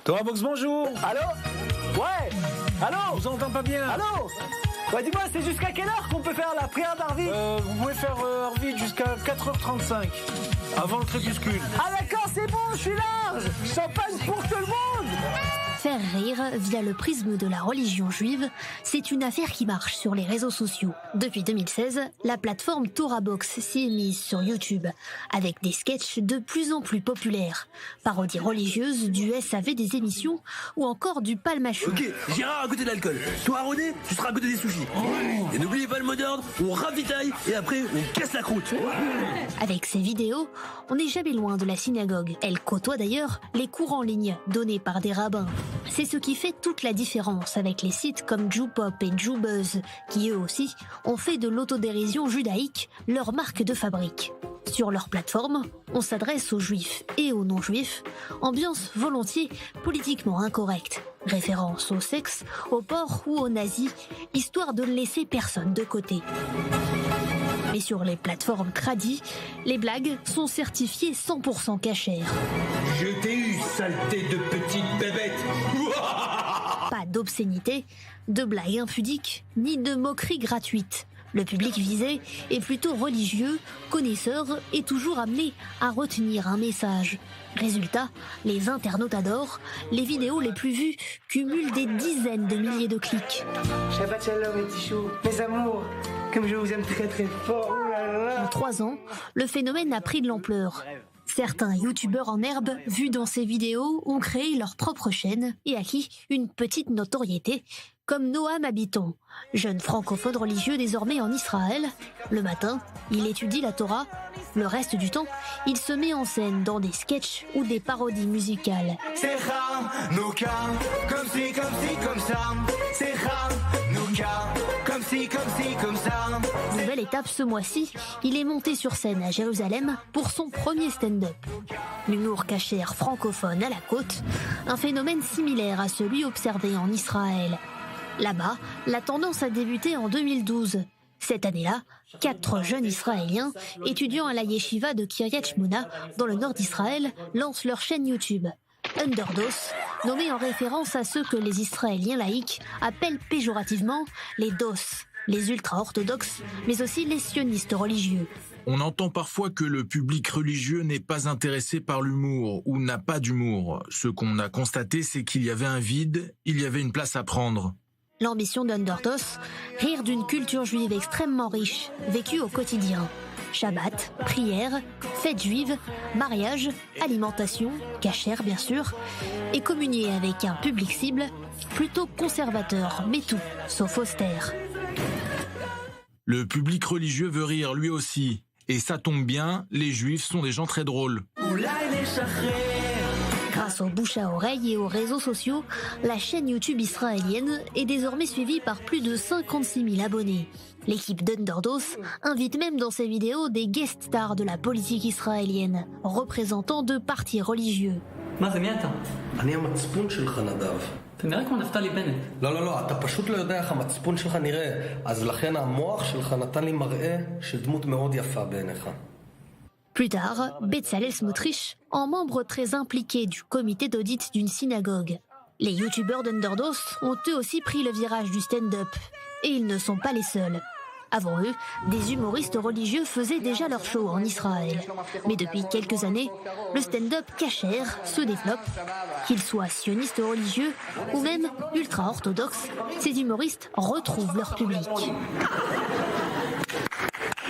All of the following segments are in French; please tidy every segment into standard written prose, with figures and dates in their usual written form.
Torabox, bonjour. Allô? Ouais. Allô? Je vous entends pas bien. Allô? Ouais, dis-moi, c'est jusqu'à quelle heure qu'on peut faire la prière d'Arvid? Vous pouvez faire Arvid jusqu'à 4h35, avant le crépuscule. Ah d'accord, c'est bon, je suis large. Champagne pour tout le monde. Faire rire via le prisme de la religion juive, c'est une affaire qui marche sur les réseaux sociaux. Depuis 2016, la plateforme Torabox s'y est mise sur YouTube, avec des sketchs de plus en plus populaires. Parodies religieuses, du SAV des émissions, ou encore du palmachou. Ok, Gérard à côté de l'alcool. Toi, René, tu seras à côté des sushis. Et n'oubliez pas le mot d'ordre, on ravitaille et après on casse la croûte. Avec ces vidéos, on n'est jamais loin de la synagogue. Elle côtoie d'ailleurs les cours en ligne donnés par des rabbins. C'est ce qui fait toute la différence avec les sites comme Jewpop et Jewbuzz, qui eux aussi ont fait de l'autodérision judaïque leur marque de fabrique. Sur leur plateforme, on s'adresse aux juifs et aux non-juifs, ambiance volontiers politiquement incorrecte, référence au sexe, au porc ou aux nazis, histoire de ne laisser personne de côté. Mais sur les plateformes tradies, les blagues sont certifiées 100% cachères. Je t'ai eu, saleté de petite bébête. Pas d'obscénité, de blagues impudiques, ni de moqueries gratuites. Le public visé est plutôt religieux, connaisseur et toujours amené à retenir un message. Résultat, les internautes adorent, les vidéos les plus vues cumulent des dizaines de milliers de clics. Shabbat shalom et Tichou, mes amours, comme je vous aime très très fort. En 3 ans, le phénomène a pris de l'ampleur. Certains youtubeurs en herbe, vus dans ces vidéos, ont créé leur propre chaîne et acquis une petite notoriété, comme Noam Habiton, jeune francophone religieux désormais en Israël. Le matin, il étudie la Torah. Le reste du temps, il se met en scène dans des sketchs ou des parodies musicales. C'est Hanouka, comme si, comme ça. C'est Hanouka, comme si, comme ça. Nouvelle étape ce mois-ci, il est monté sur scène à Jérusalem pour son premier stand-up. L'humour cachère francophone à la côte, un phénomène similaire à celui observé en Israël. Là-bas, la tendance a débuté en 2012. Cette année-là, 4 jeunes Israéliens, étudiants à la yeshiva de Kiryat Shmona, dans le nord d'Israël, lancent leur chaîne YouTube. Underdose, nommée en référence à ceux que les Israéliens laïcs appellent péjorativement les DOS, les ultra-orthodoxes, mais aussi les sionistes religieux. On entend parfois que le public religieux n'est pas intéressé par l'humour ou n'a pas d'humour. Ce qu'on a constaté, c'est qu'il y avait un vide, il y avait une place à prendre. L'ambition d'Underdos, rire d'une culture juive extrêmement riche, vécue au quotidien. Shabbat, prière, fêtes juives, mariage, alimentation, cachère bien sûr, et communier avec un public cible plutôt conservateur, mais tout, sauf austère. Le public religieux veut rire lui aussi. Et ça tombe bien, les juifs sont des gens très drôles. Grâce aux bouche à oreille et aux réseaux sociaux, la chaîne YouTube israélienne est désormais suivie par plus de 56 000 abonnés. L'équipe d'Underdos invite même dans ses vidéos des guest stars de la politique israélienne, représentants de partis religieux. מה זה, מי אתה? אני המצפון שלך, נדב. אתה נראה כמו נפתלי בנט. לא, אתה פשוט לא יודע איך המצפון שלך נראה. אז לכן המוח שלך נתן לי מראה של דמות מאוד יפה בעיניך. Plus tard, Bezalel Smotrich, en membre très impliqué du comité d'audit d'une synagogue. Les youtubeurs d'Underdos ont eux aussi pris le virage du stand-up. Et ils ne sont pas les seuls. Avant eux, des humoristes religieux faisaient déjà leur show en Israël. Mais depuis quelques années, le stand-up cachère se développe. Qu'ils soient sionistes religieux ou même ultra-orthodoxes, ces humoristes retrouvent leur public.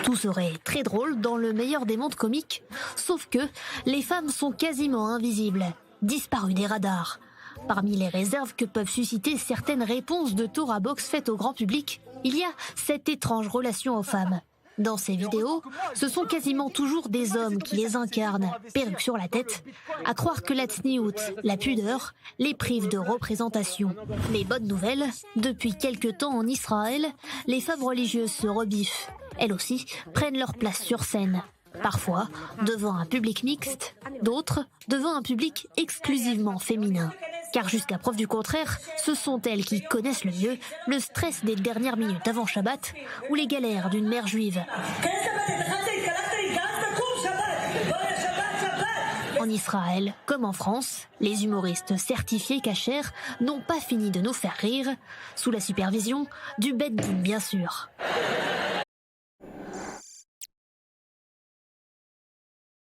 Tout serait très drôle dans le meilleur des mondes comiques, sauf que les femmes sont quasiment invisibles, disparues des radars. Parmi les réserves que peuvent susciter certaines réponses de Torabox faites au grand public, il y a cette étrange relation aux femmes. Dans ces vidéos, ce sont quasiment toujours des hommes qui les incarnent, perruques sur la tête, à croire que la tsniout, la pudeur, les prive de représentation. Mais bonne nouvelle, depuis quelque temps en Israël, les femmes religieuses se rebiffent. Elles aussi prennent leur place sur scène. Parfois devant un public mixte, d'autres devant un public exclusivement féminin. Car jusqu'à preuve du contraire, ce sont elles qui connaissent le mieux le stress des dernières minutes avant Shabbat ou les galères d'une mère juive. En Israël, comme en France, les humoristes certifiés Kasher n'ont pas fini de nous faire rire, sous la supervision du Beth Din bien sûr.